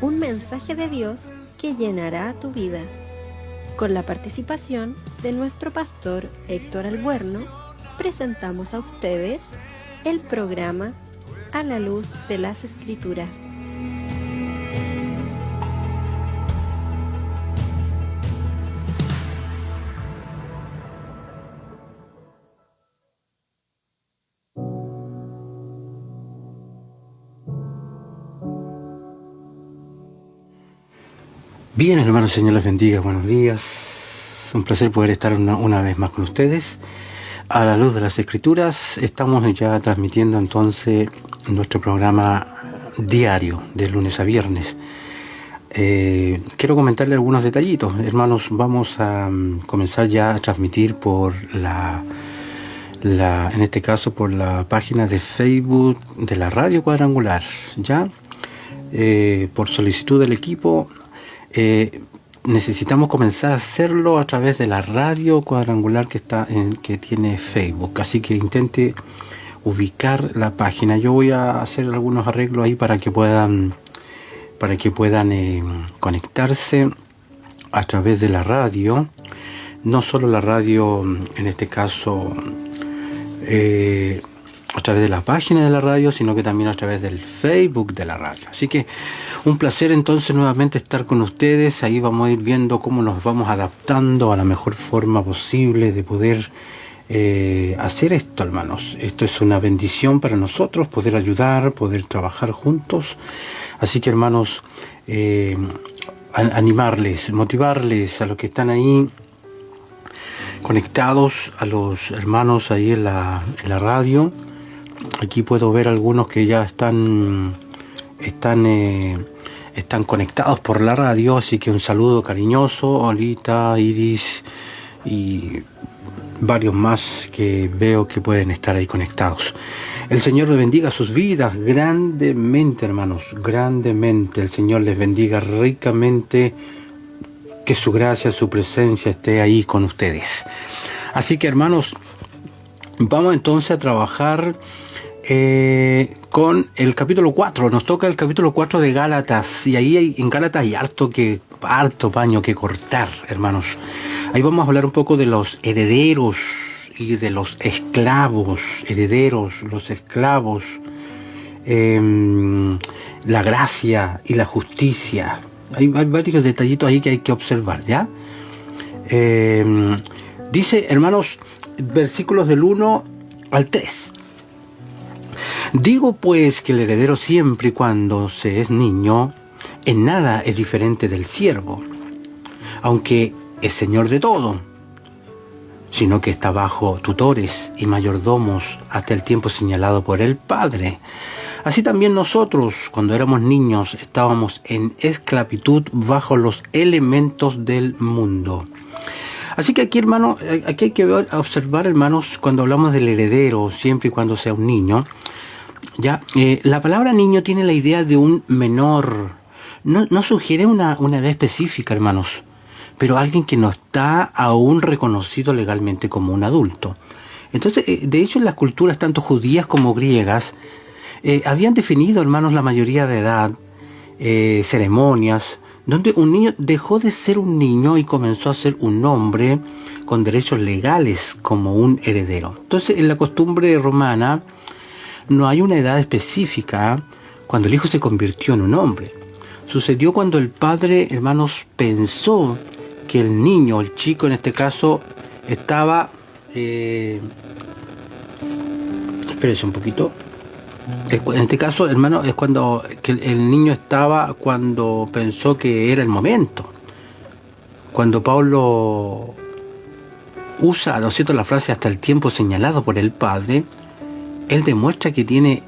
un mensaje de Dios que llenará tu vida. Con la participación de nuestro pastor Héctor Albuerno, presentamos a ustedes el programa A la Luz de las Escrituras. Bien, hermanos, Señor les bendiga, buenos días. Es un placer poder estar una vez más con ustedes. A la luz de las Escrituras, estamos ya transmitiendo entonces nuestro programa diario, de lunes a viernes. Quiero comentarle algunos detallitos. Hermanos, vamos a comenzar ya a transmitir por en este caso por la página de Facebook de la Radio Cuadrangular, ¿ya? Por solicitud del equipo, necesitamos comenzar a hacerlo a través de la Radio Cuadrangular que tiene Facebook, así que intente ubicar la página. Yo voy a hacer algunos arreglos ahí para que puedan conectarse a través de la radio, no solo la radio, en este caso a través de la página de la radio, sino que también a través del Facebook de la radio. Así que un placer entonces nuevamente estar con ustedes. Ahí vamos a ir viendo cómo nos vamos adaptando a la mejor forma posible de poder hacer esto, hermanos. Esto es una bendición para nosotros, poder ayudar, poder trabajar juntos. Así que, hermanos, animarles, motivarles a los que están ahí conectados, a los hermanos ahí en la radio. Aquí puedo ver algunos que ya están conectados por la radio, así que un saludo cariñoso, Olita, Iris y varios más que veo que pueden estar ahí conectados. El Señor les bendiga sus vidas grandemente, hermanos, grandemente. El Señor les bendiga ricamente, que su gracia, su presencia esté ahí con ustedes. Así que, hermanos, vamos entonces a trabajar con el capítulo 4. Nos toca el capítulo 4 de Gálatas, y ahí en Gálatas hay harto paño que cortar, hermanos. Ahí vamos a hablar un poco de los herederos y de los esclavos, los esclavos, la gracia y la justicia. Hay varios detallitos ahí que hay que observar, ¿ya? Dice, hermanos, versículos del 1 al 3. Digo pues que el heredero siempre y cuando se es niño, en nada es diferente del siervo, aunque es señor de todo, sino que está bajo tutores y mayordomos hasta el tiempo señalado por el Padre. Así también nosotros, cuando éramos niños, estábamos en esclavitud bajo los elementos del mundo. Así que aquí, hermano, aquí hay que observar, hermanos, cuando hablamos del heredero, siempre y cuando sea un niño, ya, la palabra niño tiene la idea de un menor. No sugiere una edad específica, hermanos, pero alguien que no está aún reconocido legalmente como un adulto. Entonces, de hecho, en las culturas tanto judías como griegas habían definido, hermanos, la mayoría de edad, ceremonias, donde un niño dejó de ser un niño y comenzó a ser un hombre con derechos legales como un heredero. Entonces, en la costumbre romana no hay una edad específica cuando el hijo se convirtió en un hombre. Sucedió cuando el padre, hermanos, pensó que el niño, el chico en este caso, estaba... espérense un poquito. En este caso, hermano, es cuando que el niño estaba cuando pensó que era el momento. Cuando Pablo usa, ¿no es cierto?, la frase hasta el tiempo señalado por el Padre, él demuestra que tiene,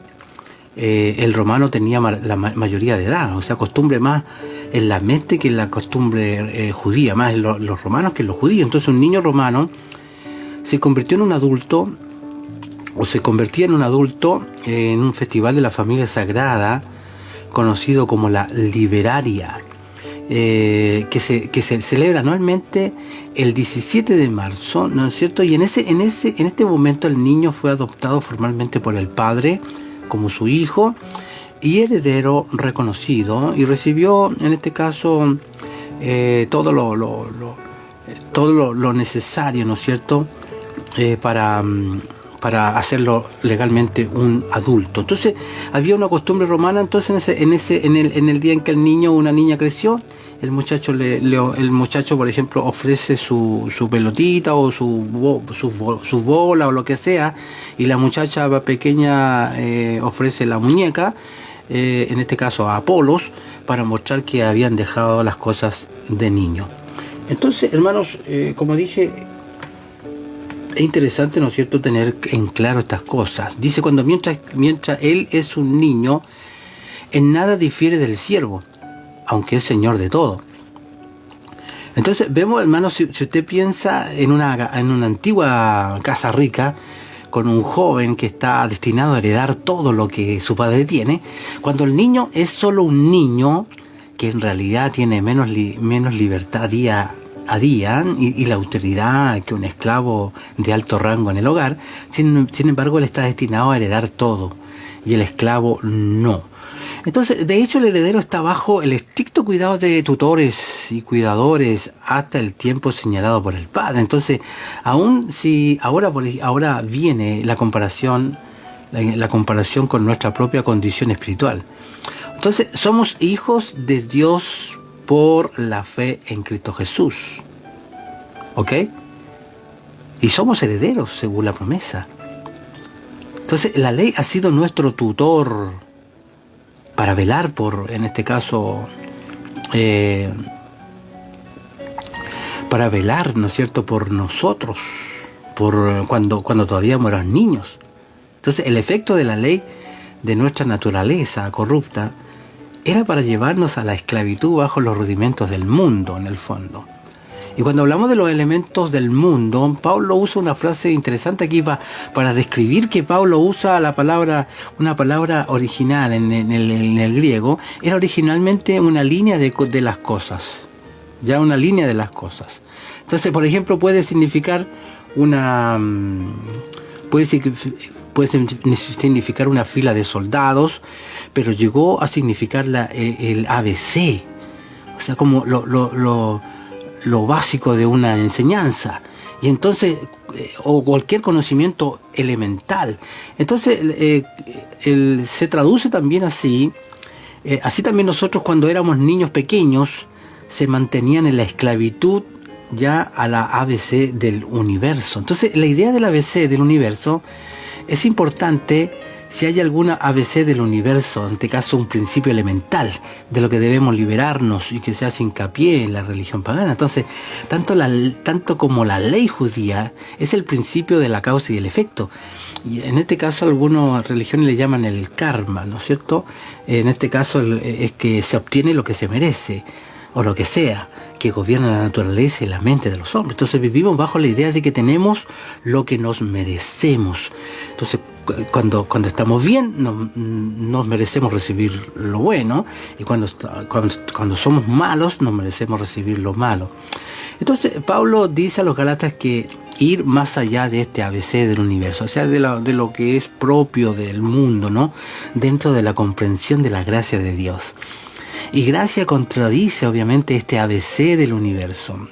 el romano tenía la mayoría de edad, o sea, costumbre más en la mente que en la costumbre judía, más en los romanos que en los judíos. Entonces un niño romano se convirtió en un adulto, o se convertía en un adulto en un festival de la familia sagrada conocido como la Liberaria, que se celebra anualmente el 17 de marzo, ¿no es cierto? Y en este momento el niño fue adoptado formalmente por el padre como su hijo, y heredero reconocido, y recibió en este caso todo lo necesario, ¿no es cierto?, para hacerlo legalmente un adulto. Entonces había una costumbre romana. Entonces en el día en que el niño o una niña creció, el muchacho por ejemplo ofrece su pelotita o su bola o lo que sea, y la muchacha pequeña ofrece la muñeca, en este caso a Apolos, para mostrar que habían dejado las cosas de niño. Entonces, hermanos, como dije, es interesante, ¿no es cierto?, tener en claro estas cosas. Dice, mientras él es un niño, en nada difiere del siervo, aunque es señor de todo. Entonces vemos, hermanos, si usted piensa en una antigua casa rica, con un joven que está destinado a heredar todo lo que su padre tiene, cuando el niño es solo un niño, que en realidad tiene menos libertad día a día y la autoridad que un esclavo de alto rango en el hogar, sin embargo él está destinado a heredar todo y el esclavo no. Entonces, de hecho, el heredero está bajo el estricto cuidado de tutores y cuidadores hasta el tiempo señalado por el padre. Entonces, aún si ahora viene la comparación con nuestra propia condición espiritual. Entonces, somos hijos de Dios por la fe en Cristo Jesús. ¿Ok? Y somos herederos según la promesa. Entonces, la ley ha sido nuestro tutor para velar por, en este caso, para velar, ¿no es cierto?, por nosotros, por cuando todavía éramos niños. Entonces, el efecto de la ley de nuestra naturaleza corrupta era para llevarnos a la esclavitud bajo los rudimentos del mundo, en el fondo. Y cuando hablamos de los elementos del mundo, Pablo usa una frase interesante aquí para describir que Pablo usa una palabra original en el griego. Era originalmente una línea de las cosas. Ya una línea de las cosas. Entonces, por ejemplo, puede significar una fila de soldados, pero llegó a significar el ABC. O sea, como lo básico de una enseñanza, y entonces o cualquier conocimiento elemental. Entonces se traduce también así. Así también nosotros, cuando éramos niños pequeños, se mantenían en la esclavitud ya a la ABC del universo. Entonces, la idea del ABC del universo es importante. Si hay alguna ABC del universo, en este caso un principio elemental de lo que debemos liberarnos y que se hace hincapié en la religión pagana. Entonces, tanto como la ley judía es el principio de la causa y el efecto. Y en este caso algunas religiones le llaman el karma, ¿no es cierto? En este caso es que se obtiene lo que se merece, o lo que sea, que gobierna la naturaleza y la mente de los hombres. Entonces vivimos bajo la idea de que tenemos lo que nos merecemos. Entonces, cuando estamos bien, nos merecemos recibir lo bueno, y cuando somos malos, nos merecemos recibir lo malo. Entonces, Pablo dice a los Gálatas que ir más allá de este ABC del universo, o sea, de lo que es propio del mundo, ¿no?, dentro de la comprensión de la gracia de Dios. Y gracia contradice, obviamente, este ABC del universo.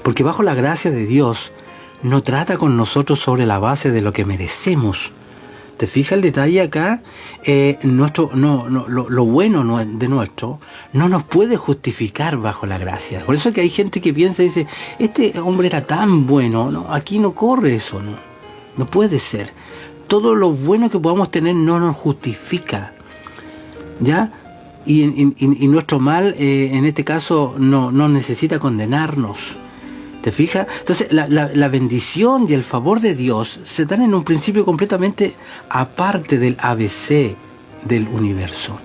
Porque bajo la gracia de Dios, no trata con nosotros sobre la base de lo que merecemos. ¿Te fijas el detalle acá? Lo bueno de nuestro no nos puede justificar bajo la gracia. Por eso es que hay gente que piensa y dice, este hombre era tan bueno, ¿no? Aquí no corre eso, no puede ser. Todo lo bueno que podamos tener no nos justifica, ¿ya? Y nuestro mal, en este caso, no necesita condenarnos. ¿Te fijas? Entonces, la bendición y el favor de Dios se dan en un principio completamente aparte del ABC del universo.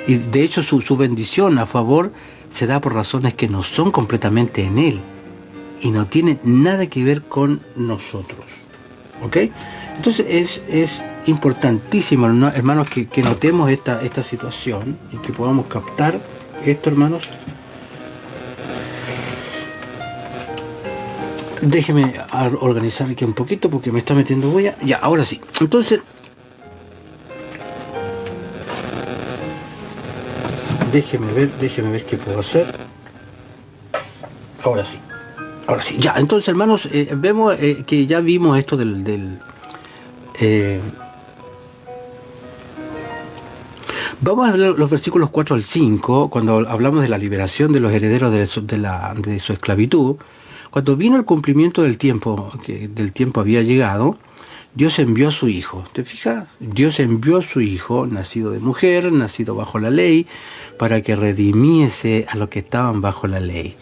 Y de hecho, su bendición a favor se da por razones que no son completamente en Él y no tienen nada que ver con nosotros. ¿Ok? Entonces, es importantísimo, ¿no, hermanos, que notemos esta situación y que podamos captar esto, hermanos. Déjeme organizar aquí un poquito porque me está metiendo bulla. Ya, ahora sí. Entonces, déjeme ver qué puedo hacer. Ahora sí, ya. Entonces, hermanos, vemos que ya vimos esto vamos a ver los versículos 4 al 5, cuando hablamos de la liberación de los herederos de su esclavitud. Cuando vino el cumplimiento del tiempo, que del tiempo había llegado, Dios envió a su Hijo. ¿Te fijas? Dios envió a su Hijo, nacido de mujer, nacido bajo la ley, para que redimiese a los que estaban bajo la ley,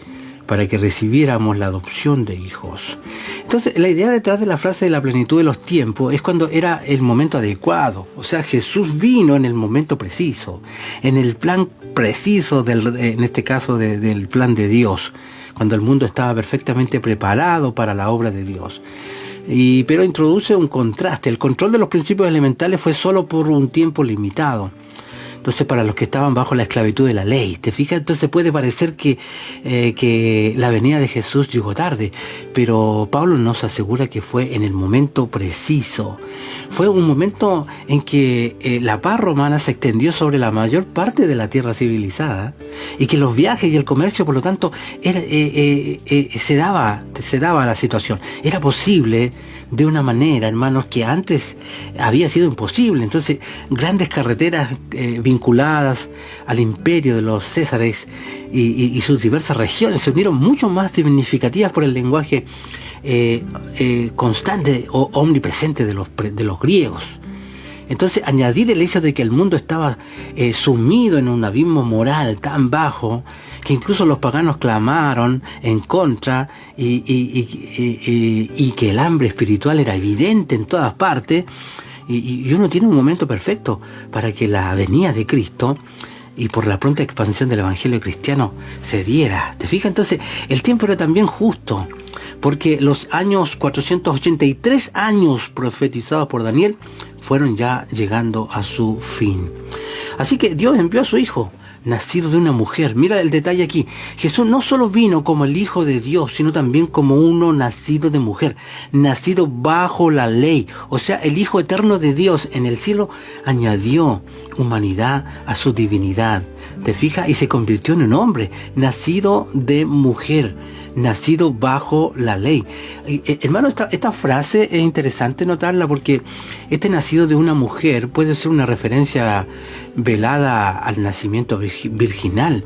para que recibiéramos la adopción de hijos. Entonces, la idea detrás de la frase de la plenitud de los tiempos es cuando era el momento adecuado. O sea, Jesús vino en el momento preciso, en el plan preciso, en este caso del plan de Dios, cuando el mundo estaba perfectamente preparado para la obra de Dios. Pero introduce un contraste. El control de los principios elementales fue solo por un tiempo limitado. Entonces, para los que estaban bajo la esclavitud de la ley, ¿te fijas? Entonces puede parecer que la venida de Jesús llegó tarde, pero Pablo nos asegura que fue en el momento preciso. Fue un momento en que la paz romana se extendió sobre la mayor parte de la tierra civilizada y que los viajes y el comercio, por lo tanto, se daba la situación. Era posible de una manera, hermanos, que antes había sido imposible. Entonces, grandes carreteras vinculadas al imperio de los Césares y sus diversas regiones se unieron mucho más significativas por el lenguaje constante o omnipresente de los griegos. Entonces, añadir el hecho de que el mundo estaba sumido en un abismo moral tan bajo que incluso los paganos clamaron en contra y que el hambre espiritual era evidente en todas partes, y uno tiene un momento perfecto para que la venida de Cristo y por la pronta expansión del evangelio cristiano se diera. ¿Te fijas? Entonces, el tiempo era también justo, porque los años 483 años profetizados por Daniel fueron ya llegando a su fin. Así que Dios envió a su Hijo, nacido de una mujer. Mira el detalle aquí. Jesús no solo vino como el Hijo de Dios, sino también como uno nacido de mujer, nacido bajo la ley. O sea, el Hijo eterno de Dios en el cielo añadió humanidad a su divinidad. ¿Te fijas? Y se convirtió en un hombre, nacido de mujer, nacido bajo la ley. Hermano, esta frase es interesante notarla, porque este nacido de una mujer puede ser una referencia velada al nacimiento virginal,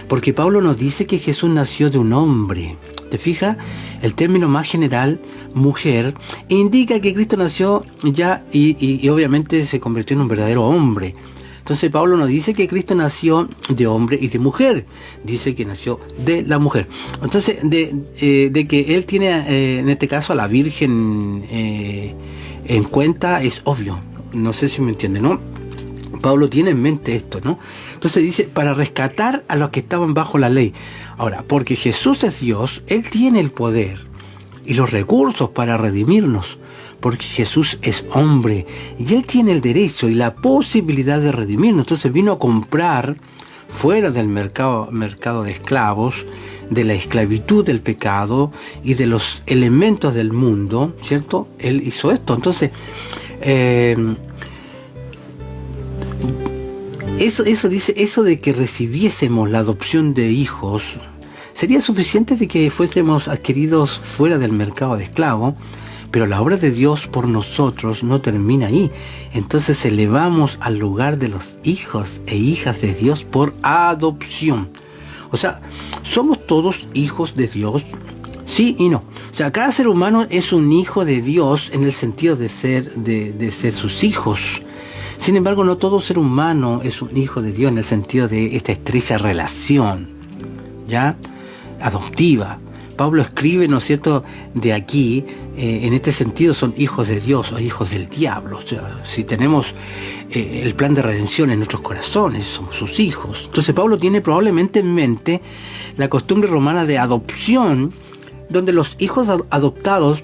porque Pablo nos dice que Jesús nació de un hombre. ¿Te fijas? El término más general, mujer, indica que Cristo nació ya y obviamente se convirtió en un verdadero hombre. Entonces Pablo nos dice que Cristo nació de hombre y de mujer, dice que nació de la mujer. Entonces, de que él tiene, en este caso, a la Virgen en cuenta, es obvio. No sé si me entienden, ¿no? Pablo tiene en mente esto, ¿no? Entonces dice, para rescatar a los que estaban bajo la ley. Ahora, porque Jesús es Dios, Él tiene el poder y los recursos para redimirnos. Porque Jesús es hombre y Él tiene el derecho y la posibilidad de redimirnos. Entonces vino a comprar fuera del mercado de esclavos, de la esclavitud del pecado y de los elementos del mundo, ¿cierto? Él hizo esto. Entonces, eso dice, eso de que recibiésemos la adopción de hijos, ¿sería suficiente de que fuésemos adquiridos fuera del mercado de esclavos? Pero la obra de Dios por nosotros no termina ahí. Entonces elevamos al lugar de los hijos e hijas de Dios por adopción. O sea, ¿somos todos hijos de Dios? Sí y no. O sea, cada ser humano es un hijo de Dios en el sentido de ser sus hijos. Sin embargo, no todo ser humano es un hijo de Dios en el sentido de esta estrecha relación, ¿ya? Adoptiva. Pablo escribe, ¿no es cierto?, de aquí, en este sentido son hijos de Dios o hijos del diablo. O sea, si tenemos el plan de redención en nuestros corazones, somos sus hijos. Entonces Pablo tiene probablemente en mente la costumbre romana de adopción, donde los hijos adoptados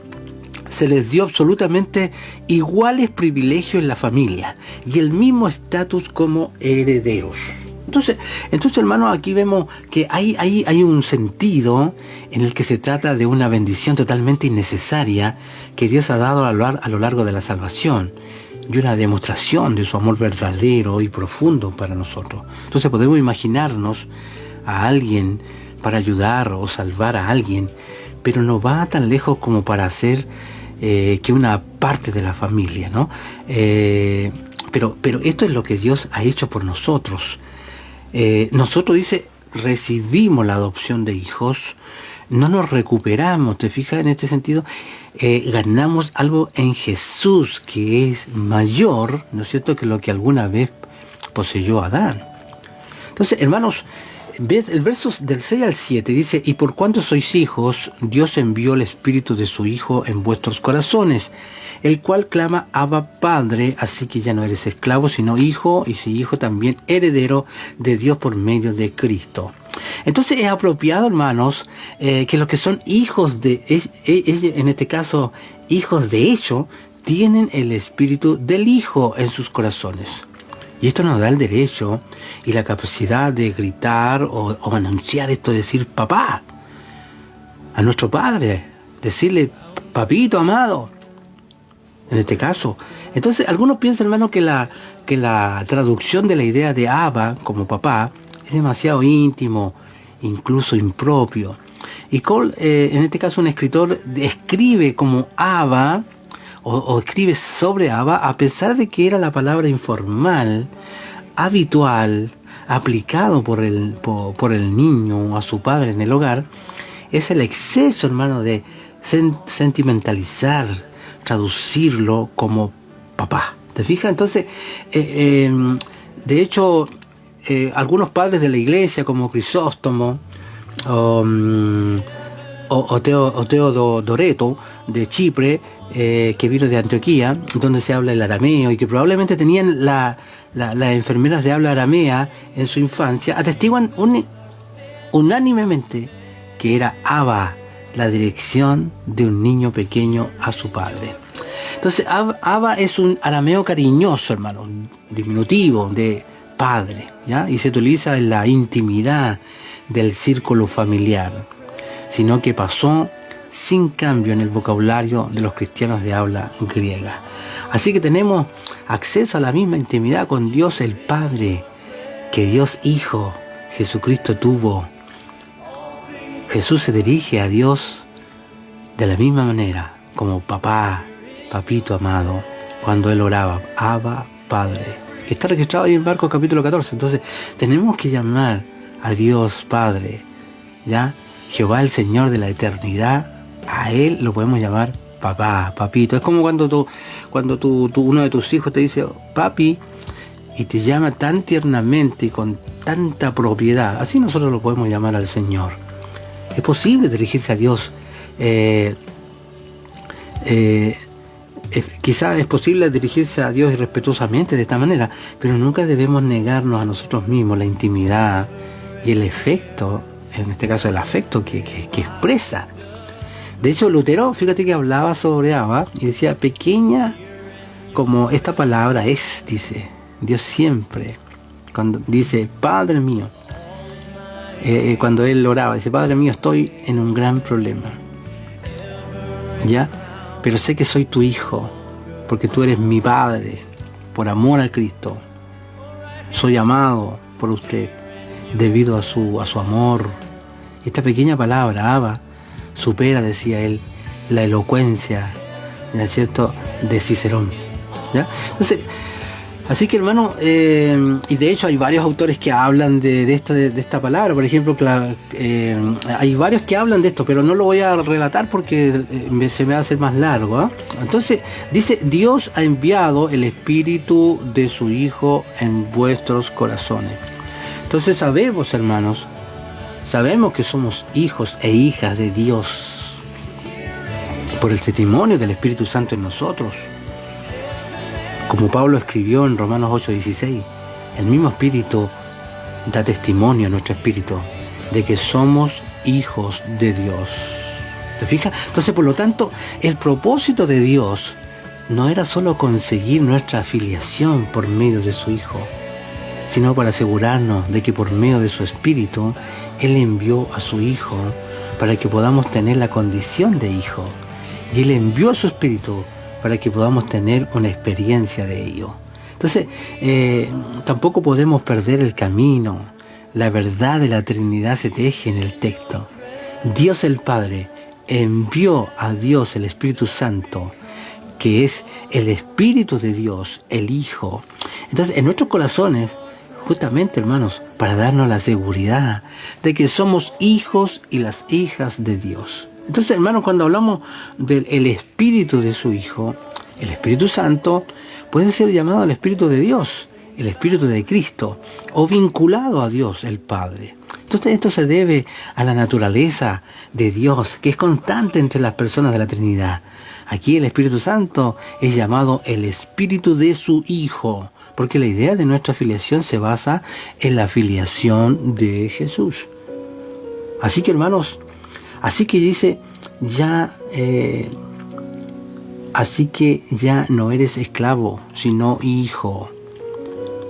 se les dio absolutamente iguales privilegios en la familia y el mismo estatus como herederos. Entonces, hermanos, aquí vemos que hay un sentido en el que se trata de una bendición totalmente innecesaria que Dios ha dado a lo largo de la salvación. y una demostración de su amor verdadero y profundo para nosotros. Entonces podemos imaginarnos a alguien para ayudar o salvar a alguien, pero no va tan lejos como para hacer que una parte de la familia, ¿no? Pero esto es lo que Dios ha hecho por nosotros. Nosotros, dice, recibimos la adopción de hijos, no nos recuperamos, ¿te fijas en este sentido? Ganamos algo en Jesús que es mayor, ¿no es cierto?, que lo que alguna vez poseyó Adán. Entonces, hermanos, ¿ves? El verso del 6 al 7 dice: y por cuanto sois hijos, Dios envió el Espíritu de su Hijo en vuestros corazones, el cual clama: Abba, Padre. Así que ya no eres esclavo, sino hijo, y si hijo, también heredero de Dios por medio de Cristo. Entonces es apropiado, hermanos, que los que son hijos de, en este caso, hijos de hecho, tienen el Espíritu del Hijo en sus corazones. Y esto nos da el derecho y la capacidad de gritar o anunciar esto, decir papá a nuestro Padre, decirle papito amado, en este caso. Entonces algunos piensan, hermano, que la traducción de la idea de Abba como papá es demasiado íntimo, incluso impropio. Y Cole, en este caso un escritor, escribe como Abba, o escribe sobre Abba, a pesar de que era la palabra informal, habitual, aplicado por el niño a su padre en el hogar. Es el exceso, hermano, de sentimentalizar, traducirlo como papá. ¿Te fijas? Entonces, de hecho, algunos padres de la iglesia, como Crisóstomo o Teodoreto de Chipre, que vino de Antioquía, donde se habla el arameo, y que probablemente tenían las enfermeras de habla aramea en su infancia, atestiguan unánimemente que era Abba la dirección de un niño pequeño a su padre. Entonces, Abba es un arameo cariñoso, hermano, diminutivo de padre, ¿ya? Y se utiliza en la intimidad del círculo familiar, sino que pasó sin cambio en el vocabulario de los cristianos de habla griega. Así que tenemos acceso a la misma intimidad con Dios el Padre que Dios Hijo Jesucristo tuvo. Jesús se dirige a Dios de la misma manera, como papá, papito amado, cuando él oraba, Abba, Padre. Está registrado ahí en Marcos capítulo 14. Entonces tenemos que llamar a Dios Padre, ¿ya? Jehová el Señor de la eternidad, a Él lo podemos llamar papá, papito. Es como cuando uno de tus hijos te dice papi, y te llama tan tiernamente y con tanta propiedad. Así nosotros lo podemos llamar al Señor. Es posible dirigirse a Dios. Quizás es posible dirigirse a Dios irrespetuosamente de esta manera, pero nunca debemos negarnos a nosotros mismos la intimidad y el efecto, en este caso el afecto que expresa. De hecho, Lutero, fíjate que hablaba sobre Abba y decía: pequeña como esta palabra es, dice, Dios siempre, cuando dice Padre mío, cuando él oraba, dice: Padre mío, estoy en un gran problema, ¿ya? Pero sé que soy tu hijo, porque tú eres mi Padre, por amor a Cristo. Soy amado por usted, debido a su amor. Esta pequeña palabra, Abba, supera, decía él, la elocuencia, ¿no es cierto?, de Cicerón, ¿ya? Entonces, así que, hermano, y de hecho hay varios autores que hablan de esta palabra. Por ejemplo, hay varios que hablan de esto, pero no lo voy a relatar porque se me va a hacer más largo, ¿eh? Entonces, dice: Dios ha enviado el Espíritu de su Hijo en vuestros corazones. Entonces sabemos, hermanos, sabemos que somos hijos e hijas de Dios por el testimonio del Espíritu Santo en nosotros. Como Pablo escribió en Romanos 8:16, el mismo Espíritu da testimonio a nuestro espíritu de que somos hijos de Dios. ¿Te fijas? Entonces, por lo tanto, el propósito de Dios no era solo conseguir nuestra afiliación por medio de su Hijo, sino para asegurarnos de que por medio de su Espíritu, Él envió a su Hijo para que podamos tener la condición de hijo. Y Él envió a su Espíritu para que podamos tener una experiencia de ello. Entonces, tampoco podemos perder el camino. La verdad de la Trinidad se teje en el texto. Dios el Padre envió a Dios el Espíritu Santo, que es el Espíritu de Dios, el Hijo. Entonces, en nuestros corazones, justamente, hermanos, para darnos la seguridad de que somos hijos y las hijas de Dios. Entonces, hermanos, cuando hablamos del Espíritu de su Hijo, el Espíritu Santo puede ser llamado el Espíritu de Dios, el Espíritu de Cristo, o vinculado a Dios, el Padre. Entonces, esto se debe a la naturaleza de Dios, que es constante entre las personas de la Trinidad. Aquí el Espíritu Santo es llamado el Espíritu de su Hijo, porque la idea de nuestra filiación se basa en la filiación de Jesús. Así que, hermanos, así que dice, así que ya no eres esclavo, sino hijo.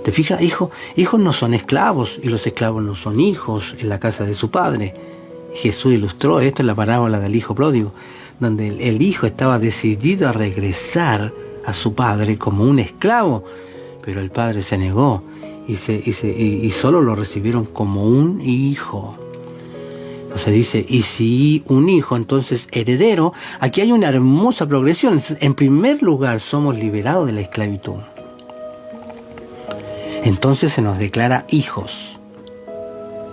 ¿Te fijas? Hijos no son esclavos, y los esclavos no son hijos en la casa de su padre. Jesús ilustró esto en la parábola del hijo pródigo, donde el hijo estaba decidido a regresar a su padre como un esclavo, pero el padre se negó y solo lo recibieron como un hijo. Entonces dice, y si un hijo, entonces heredero. Aquí hay una hermosa progresión. En primer lugar, somos liberados de la esclavitud. Entonces se nos declara hijos.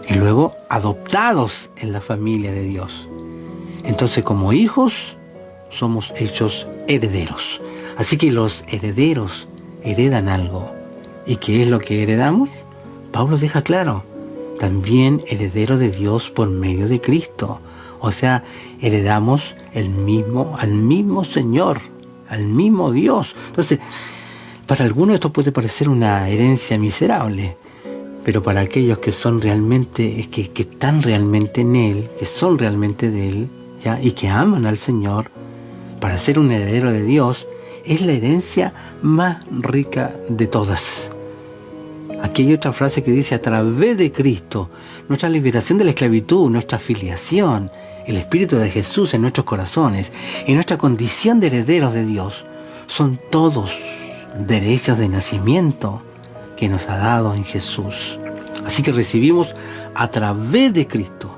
Y luego adoptados en la familia de Dios. Entonces, como hijos, somos hechos herederos. Así que los herederos heredan algo. ¿Y qué es lo que heredamos? Pablo deja claro. También heredero de Dios por medio de Cristo. O sea, heredamos al mismo Señor, al mismo Dios. Entonces, para algunos esto puede parecer una herencia miserable, pero para aquellos que son realmente, que están realmente en Él, que son realmente de Él, ¿ya? Y que aman al Señor, para ser un heredero de Dios, es la herencia más rica de todas. Aquí hay otra frase que dice, a través de Cristo, nuestra liberación de la esclavitud, nuestra filiación, el Espíritu de Jesús en nuestros corazones y nuestra condición de herederos de Dios, son todos derechos de nacimiento que nos ha dado en Jesús. Así que recibimos a través de Cristo.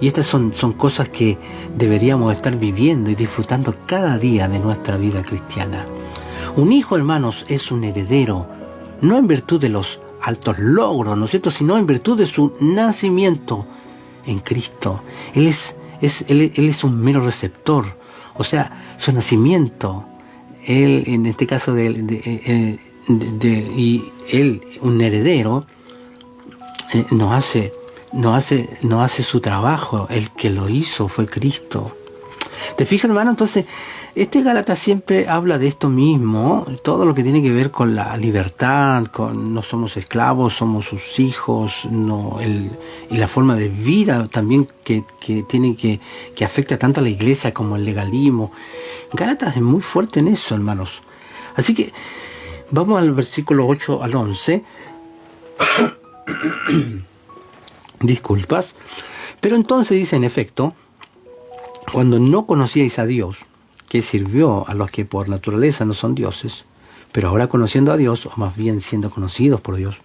Y estas son cosas que deberíamos estar viviendo y disfrutando cada día de nuestra vida cristiana. Un hijo, hermanos, es un heredero, no en virtud de los altos logros, ¿no es cierto?, sino en virtud de su nacimiento en Cristo. Él es un mero receptor, o sea, su nacimiento, él, en este caso, y él, un heredero, no hace su trabajo. El que lo hizo fue Cristo. ¿Te fijas, hermano? Entonces, Gálatas siempre habla de esto mismo, todo lo que tiene que ver con la libertad, con no somos esclavos, somos sus hijos, y la forma de vida también que afecta tanto a la iglesia como el legalismo. Gálatas es muy fuerte en eso, hermanos. Así que vamos al versículo 8 al 11. Disculpas. Pero entonces dice, en efecto, cuando no conocíais a Dios, que sirvió a los que por naturaleza no son dioses, pero ahora conociendo a Dios, o más bien siendo conocidos por Dios,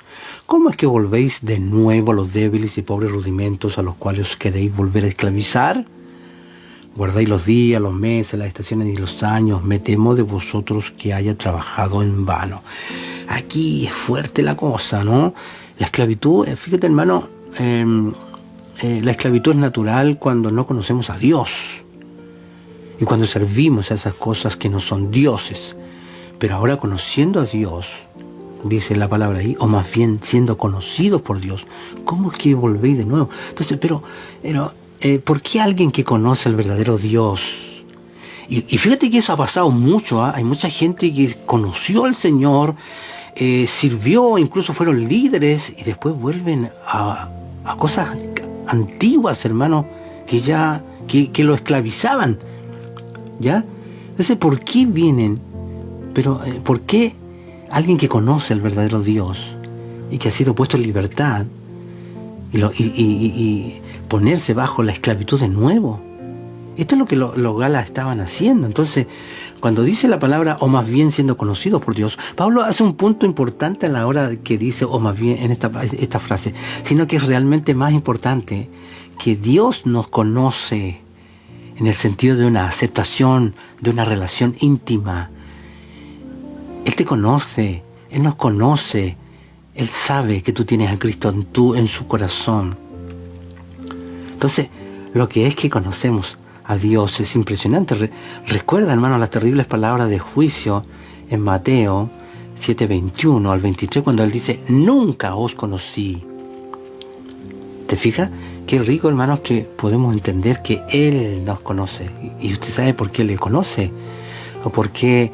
¿cómo es que volvéis de nuevo a los débiles y pobres rudimentos a los cuales os queréis volver a esclavizar? Guardáis los días, los meses, las estaciones y los años. Me temo de vosotros que haya trabajado en vano. Aquí es fuerte la cosa, ¿no? La esclavitud, fíjate, hermano, la esclavitud es natural cuando no conocemos a Dios y cuando servimos a esas cosas que no son dioses. Pero ahora, conociendo a Dios, dice la palabra ahí, o más bien siendo conocidos por Dios, ¿cómo es que volvéis de nuevo? Entonces, pero ¿por qué alguien que conoce al verdadero Dios? Y fíjate que eso ha pasado mucho, ¿eh? Hay mucha gente que conoció al Señor, sirvió, incluso fueron líderes, y después vuelven a cosas antiguas, hermano, que lo esclavizaban, ¿ya? Entonces, ¿por qué vienen? Pero, ¿por qué alguien que conoce al verdadero Dios y que ha sido puesto en libertad y ponerse bajo la esclavitud de nuevo? Esto es lo que los Galas estaban haciendo. Entonces, cuando dice la palabra, o más bien siendo conocidos por Dios, Pablo hace un punto importante a la hora que dice, o más bien en esta frase, sino que es realmente más importante que Dios nos conoce en el sentido de una aceptación, de una relación íntima. Él te conoce, Él nos conoce, Él sabe que tú tienes a Cristo en su corazón. Entonces, lo que es que conocemos a Dios es impresionante. Recuerda, hermano, las terribles palabras de juicio en Mateo 7:21 al 23, cuando Él dice, nunca os conocí. ¿Te fijas? Qué rico, hermanos, que podemos entender que Él nos conoce. Y usted sabe por qué le conoce, o por qué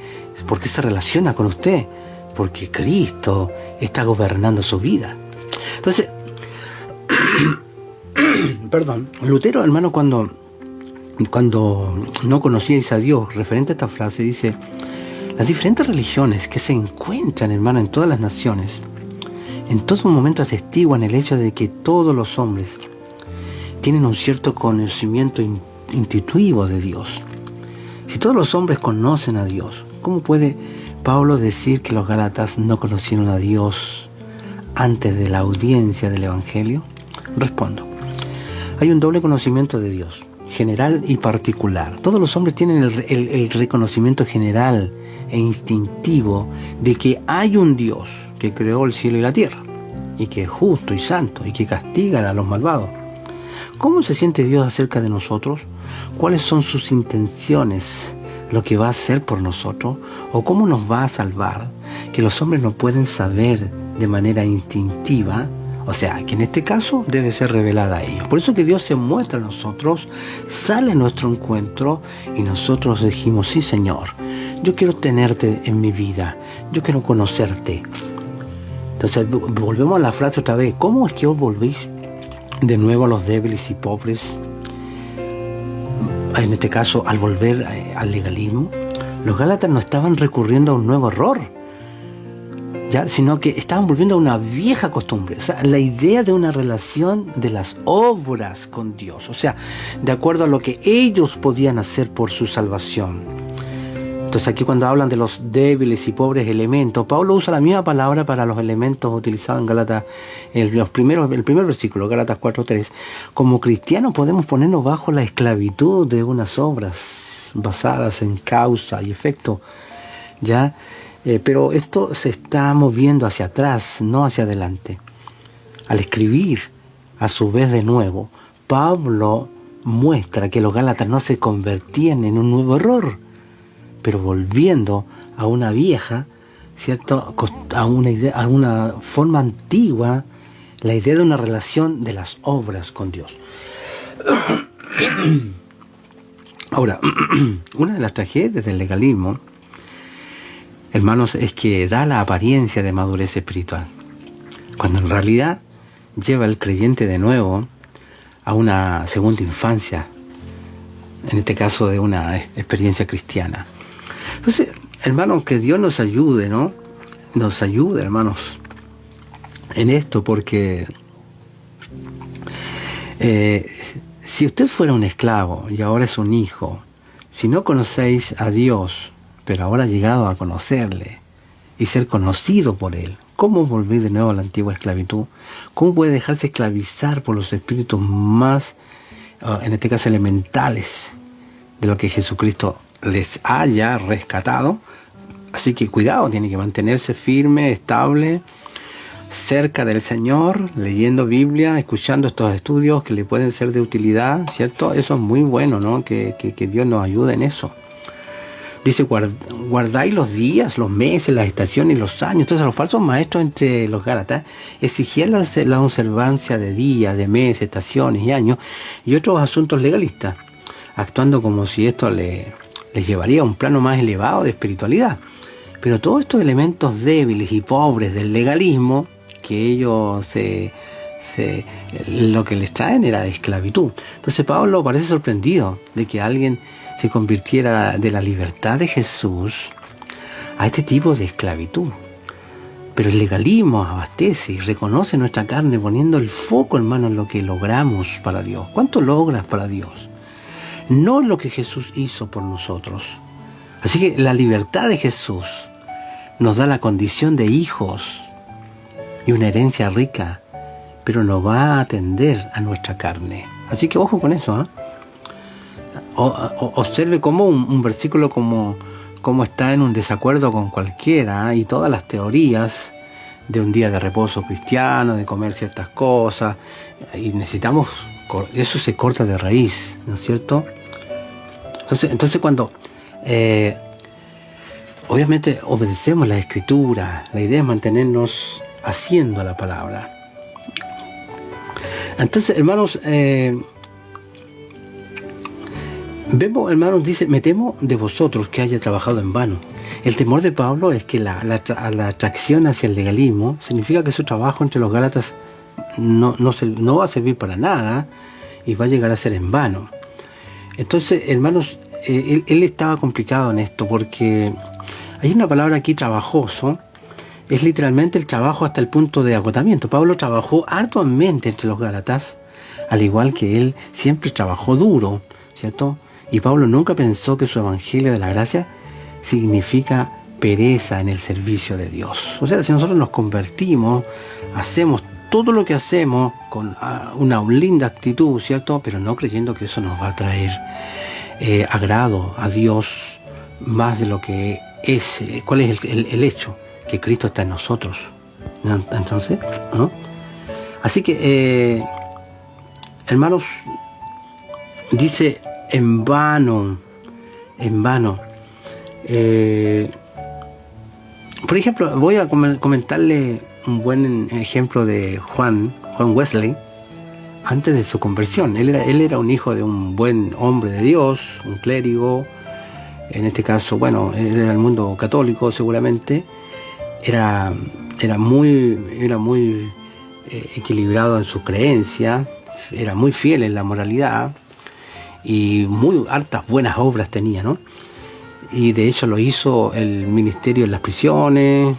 se relaciona con usted. Porque Cristo está gobernando su vida. Entonces, perdón, Lutero, hermano, cuando no conocíais a Dios, referente a esta frase, dice, las diferentes religiones que se encuentran, hermano, en todas las naciones, en todo momento atestiguan el hecho de que todos los hombres tienen un cierto conocimiento intuitivo de Dios. Si todos los hombres conocen a Dios, ¿cómo puede Pablo decir que los Gálatas no conocieron a Dios antes de la audiencia del Evangelio? Respondo, hay un doble conocimiento de Dios, general y particular. Todos los hombres tienen el reconocimiento general e instintivo de que hay un Dios que creó el cielo y la tierra, y que es justo y santo, y que castiga a los malvados. ¿Cómo se siente Dios acerca de nosotros? ¿Cuáles son sus intenciones? ¿Lo que va a hacer por nosotros? ¿O cómo nos va a salvar? Que los hombres no pueden saber de manera instintiva. O sea, que en este caso debe ser revelada a ellos. Por eso que Dios se muestra a nosotros, sale a nuestro encuentro y nosotros dijimos, sí, Señor, yo quiero tenerte en mi vida, yo quiero conocerte. Entonces volvemos a la frase otra vez, ¿cómo es que os volvéis de nuevo a los débiles y pobres? En este caso, al volver al legalismo, los Gálatas no estaban recurriendo a un nuevo error, ¿ya? Sino que estaban volviendo a una vieja costumbre, o sea, la idea de una relación de las obras con Dios, o sea, de acuerdo a lo que ellos podían hacer por su salvación. Entonces aquí cuando hablan de los débiles y pobres elementos, Pablo usa la misma palabra para los elementos utilizados en Gálatas, el primer versículo, Gálatas 4:3. Como cristianos podemos ponernos bajo la esclavitud de unas obras basadas en causa y efecto, ¿ya? Pero esto se está moviendo hacia atrás, no hacia adelante. Al escribir, a su vez de nuevo, Pablo muestra que los Gálatas no se convertían en un nuevo error, pero volviendo a una vieja, ¿cierto? A una forma antigua, la idea de una relación de las obras con Dios. Ahora, una de las tragedias del legalismo, hermanos, es que da la apariencia de madurez espiritual, cuando en realidad lleva al creyente de nuevo a una segunda infancia, en este caso de una experiencia cristiana. Entonces, hermanos, que Dios nos ayude, ¿no? Nos ayude, hermanos, en esto, porque si usted fuera un esclavo y ahora es un hijo, si no conocéis a Dios, pero ahora ha llegado a conocerle y ser conocido por Él, ¿cómo volver de nuevo a la antigua esclavitud? ¿Cómo puede dejarse esclavizar por los espíritus más, en este caso, elementales de lo que Jesucristo les haya rescatado? Así que cuidado, tiene que mantenerse firme, estable, cerca del Señor, leyendo Biblia, escuchando estos estudios que le pueden ser de utilidad, ¿cierto? Eso es muy bueno, ¿no? Que Dios nos ayude en eso. Dice, guardáis los días, los meses, las estaciones y los años. Entonces los falsos maestros entre los Gálatas exigían la observancia de días, de meses, estaciones y años y otros asuntos legalistas, actuando como si esto les llevaría a un plano más elevado de espiritualidad. Pero todos estos elementos débiles y pobres del legalismo, que ellos lo que les traen era esclavitud. Entonces Pablo parece sorprendido de que alguien se convirtiera de la libertad de Jesús a este tipo de esclavitud. Pero el legalismo abastece y reconoce nuestra carne poniendo el foco, hermano, en lo que logramos para Dios. ¿Cuánto logras para Dios? no en lo que Jesús hizo por nosotros. Así que la libertad de Jesús nos da la condición de hijos y una herencia rica, pero no va a atender a nuestra carne. Así que ojo con eso, ¿eh? Observe cómo un versículo como está en un desacuerdo con cualquiera, ¿eh? Y todas las teorías de un día de reposo cristiano, de comer ciertas cosas, y necesitamos, eso se corta de raíz, ¿no es cierto? Entonces cuando obviamente obedecemos la Escritura, la idea es mantenernos haciendo la palabra. Entonces, hermanos, vemos, hermanos, dice, me temo de vosotros que haya trabajado en vano. El temor de Pablo es que la atracción hacia el legalismo significa que su trabajo entre los Gálatas no va a servir para nada y va a llegar a ser en vano. Entonces, hermanos, él estaba complicado en esto porque hay una palabra aquí, trabajoso, es literalmente el trabajo hasta el punto de agotamiento. Pablo trabajó arduamente entre los Gálatas, al igual que él siempre trabajó duro, ¿cierto? Y Pablo nunca pensó que su evangelio de la gracia significa pereza en el servicio de Dios. O sea, si nosotros nos convertimos, hacemos todo lo que hacemos con una linda actitud, ¿cierto? Pero no creyendo que eso nos va a traer agrado a Dios más de lo que es. ¿Cuál es el hecho? Que Cristo está en nosotros, ¿no? Entonces, ¿no? Así que, hermanos, dice en vano. Por ejemplo, voy a comentarle un buen ejemplo de Juan Wesley, antes de su conversión. Él era un hijo de un buen hombre de Dios, un clérigo, en este caso, bueno, él era el mundo católico seguramente. Era muy equilibrado en su creencia, era muy fiel en la moralidad y muy hartas buenas obras tenía, ¿no? Y de hecho lo hizo el ministerio en las prisiones,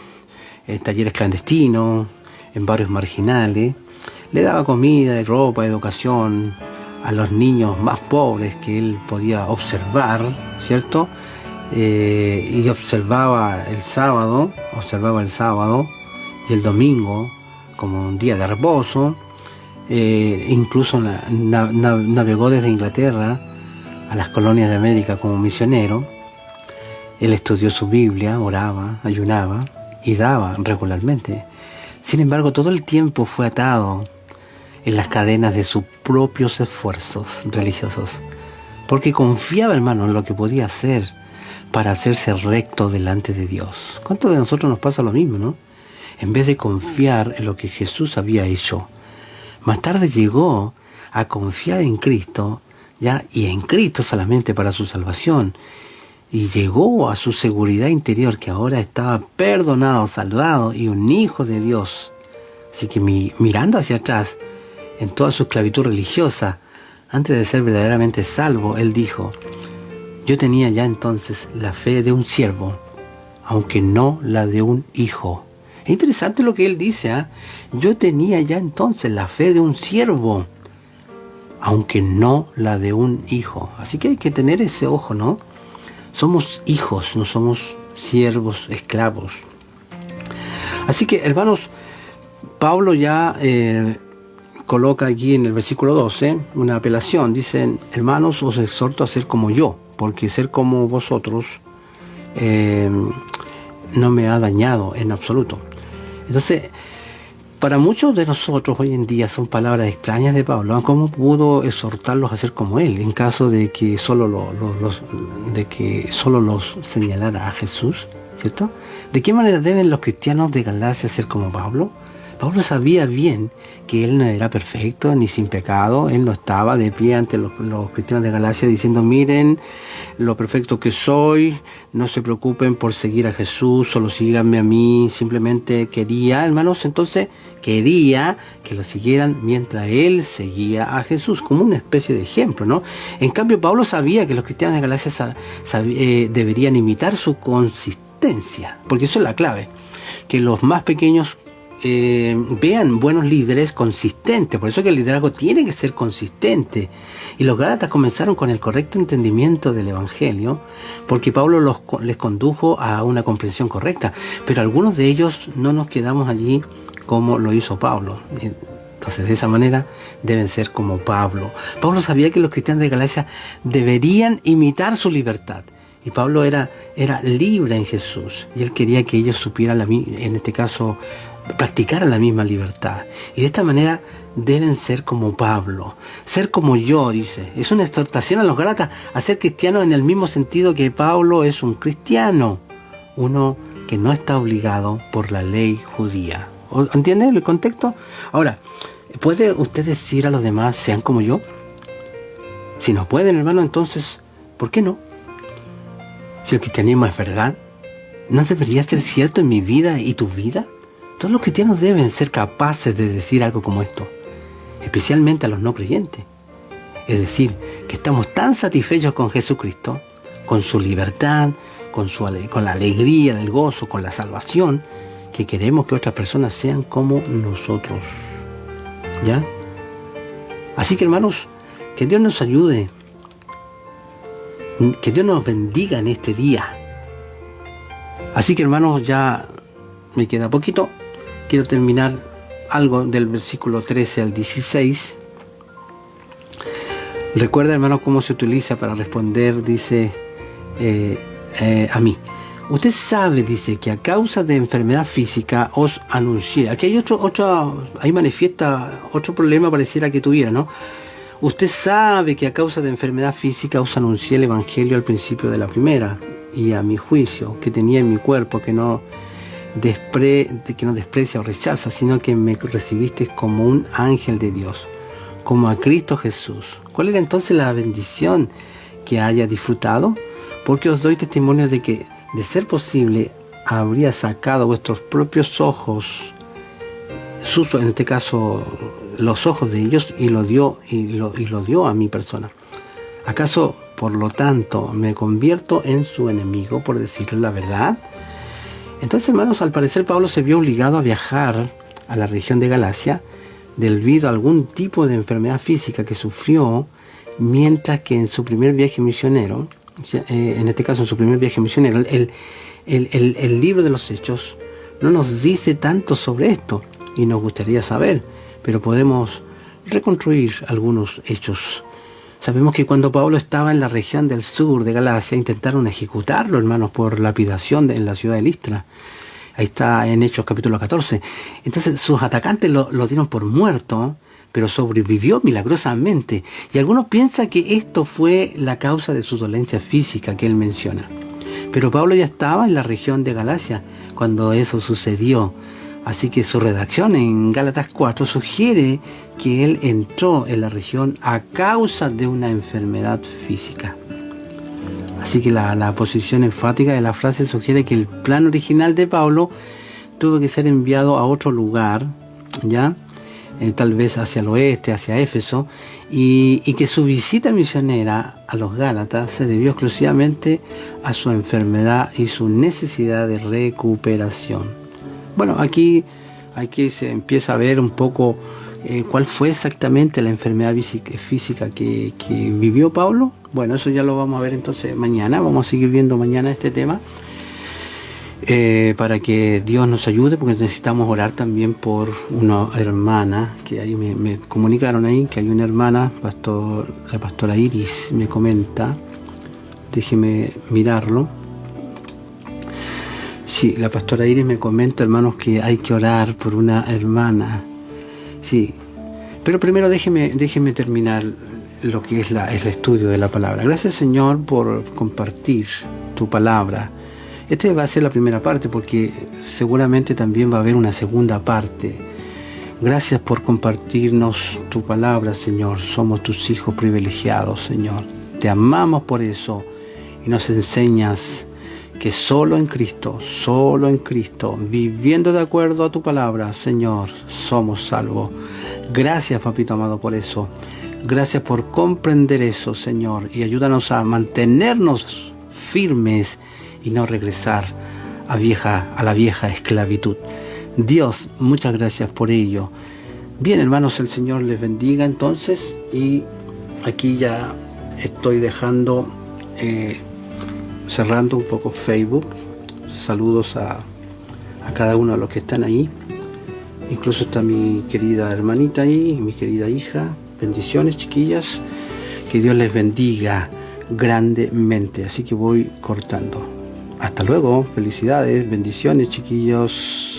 en talleres clandestinos, en barrios marginales. Le daba comida y ropa, educación a los niños más pobres que él podía observar, ¿cierto? Y observaba el sábado y el domingo como un día de reposo. Incluso navegó desde Inglaterra a las colonias de América como misionero. Él estudió su Biblia, oraba, ayunaba y daba regularmente. Sin embargo, todo el tiempo fue atado en las cadenas de sus propios esfuerzos religiosos, porque confiaba, hermano, en lo que podía hacer para hacerse recto delante de Dios. ¿Cuántos de nosotros nos pasa lo mismo, no? En vez de confiar en lo que Jesús había hecho, más tarde llegó a confiar en Cristo, ya, y en Cristo solamente para su salvación, y llegó a su seguridad interior, que ahora estaba perdonado, salvado y un hijo de Dios. Así que mirando hacia atrás, en toda su esclavitud religiosa, antes de ser verdaderamente salvo, él dijo: yo tenía ya entonces la fe de un siervo, aunque no la de un hijo. Es interesante lo que él dice, ¿eh? Yo tenía ya entonces la fe de un siervo, aunque no la de un hijo. Así que hay que tener ese ojo, ¿no? Somos hijos, no somos siervos, esclavos. Así que, hermanos, Pablo ya coloca aquí en el versículo 12 una apelación. Dicen: hermanos, os exhorto a ser como yo, porque ser como vosotros no me ha dañado en absoluto. Entonces, para muchos de nosotros hoy en día son palabras extrañas de Pablo. ¿Cómo pudo exhortarlos a ser como él en caso de que solo los señalara a Jesús, ¿cierto? ¿De qué manera deben los cristianos de Galacia ser como Pablo? Pablo sabía bien que él no era perfecto ni sin pecado. Él no estaba de pie ante los cristianos de Galacia diciendo: miren lo perfecto que soy, no se preocupen por seguir a Jesús, solo síganme a mí. Simplemente quería, hermanos, entonces quería que lo siguieran mientras él seguía a Jesús, como una especie de ejemplo, ¿no? En cambio, Pablo sabía que los cristianos de Galacia deberían imitar su consistencia, porque eso es la clave, que los más pequeños vean buenos líderes consistentes. Por eso que el liderazgo tiene que ser consistente. Y los Gálatas comenzaron con el correcto entendimiento del Evangelio, porque Pablo les condujo a una comprensión correcta. Pero algunos de ellos no nos quedamos allí como lo hizo Pablo. Entonces, de esa manera deben ser como Pablo. Pablo sabía que los cristianos de Galacia deberían imitar su libertad. Y Pablo era libre en Jesús. Y él quería que ellos supieran, en este caso, practicaran la misma libertad. Y de esta manera deben ser como Pablo. Ser como yo, dice. Es una exhortación a los Gálatas a ser cristianos en el mismo sentido que Pablo es un cristiano. Uno que no está obligado por la ley judía. ¿Entienden el contexto? Ahora, ¿puede usted decir a los demás, sean como yo? Si no pueden, hermano, entonces, ¿por qué no? Si el cristianismo es verdad, ¿no debería ser cierto en mi vida y tu vida? Todos los cristianos deben ser capaces de decir algo como esto, especialmente a los no creyentes. Es decir, que estamos tan satisfechos con Jesucristo, con su libertad, con la alegría, el gozo, con la salvación, que queremos que otras personas sean como nosotros. ¿Ya? Así que, hermanos, que Dios nos ayude, que Dios nos bendiga en este día. Así que, hermanos, ya me queda poquito. Quiero terminar algo del versículo 13 al 16. Recuerda, hermanos, cómo se utiliza para responder, dice, a mí. Usted sabe, dice, que a causa de enfermedad física os anuncié. Aquí hay ahí manifiesta otro problema pareciera que tuviera, ¿no? Usted sabe que a causa de enfermedad física os anuncié el Evangelio al principio de la primera, y a mi juicio, que tenía en mi cuerpo, que no desprecia o rechaza, sino que me recibiste como un ángel de Dios, como a Cristo Jesús. ¿Cuál era entonces la bendición que haya disfrutado? Porque os doy testimonio de que, de ser posible, habría sacado vuestros propios ojos, en este caso los ojos de ellos, y lo dio a mi persona. ¿Acaso, por lo tanto, me convierto en su enemigo por decirle la verdad? Entonces, hermanos, al parecer Pablo se vio obligado a viajar a la región de Galacia debido a algún tipo de enfermedad física que sufrió, mientras que en su primer viaje misionero, el libro de los Hechos no nos dice tanto sobre esto, y nos gustaría saber, pero podemos reconstruir algunos hechos. Sabemos que cuando Pablo estaba en la región del sur de Galacia, intentaron ejecutarlo, hermanos, por lapidación en la ciudad de Listra. Ahí está en Hechos capítulo 14. Entonces sus atacantes lo dieron por muerto, pero sobrevivió milagrosamente. Y algunos piensan que esto fue la causa de su dolencia física que él menciona. Pero Pablo ya estaba en la región de Galacia cuando eso sucedió. Así que su redacción en Gálatas 4 sugiere que él entró en la región a causa de una enfermedad física. Así que la posición enfática de la frase sugiere que el plan original de Pablo tuvo que ser enviado a otro lugar, ¿ya? Tal vez hacia el oeste, hacia Éfeso, y que su visita misionera a los Gálatas se debió exclusivamente a su enfermedad y su necesidad de recuperación. Bueno, aquí se empieza a ver un poco cuál fue exactamente la enfermedad física que vivió Pablo. Bueno, eso ya lo vamos a ver entonces mañana. Vamos a seguir viendo mañana este tema para que Dios nos ayude, porque necesitamos orar también por una hermana, que ahí me comunicaron ahí, que hay una hermana, la pastora Iris me comenta. Déjeme mirarlo. Sí, la pastora Iris me comenta, hermanos, que hay que orar por una hermana. Sí, pero primero déjeme terminar lo que es el estudio de la palabra. Gracias, Señor, por compartir tu palabra. Esta va a ser la primera parte, porque seguramente también va a haber una segunda parte. Gracias por compartirnos tu palabra, Señor. Somos tus hijos privilegiados, Señor. Te amamos por eso, y nos enseñas que solo en Cristo, viviendo de acuerdo a tu palabra, Señor, somos salvos. Gracias, papito amado, por eso. Gracias por comprender eso, Señor, y ayúdanos a mantenernos firmes y no regresar a la vieja esclavitud. Dios, muchas gracias por ello. Bien, hermanos, el Señor les bendiga entonces, y aquí ya estoy dejando, cerrando un poco Facebook. Saludos a cada uno de los que están ahí. Incluso está mi querida hermanita ahí, mi querida hija. Bendiciones, chiquillas. Que Dios les bendiga grandemente. Así que voy cortando. Hasta luego. Felicidades. Bendiciones, chiquillos.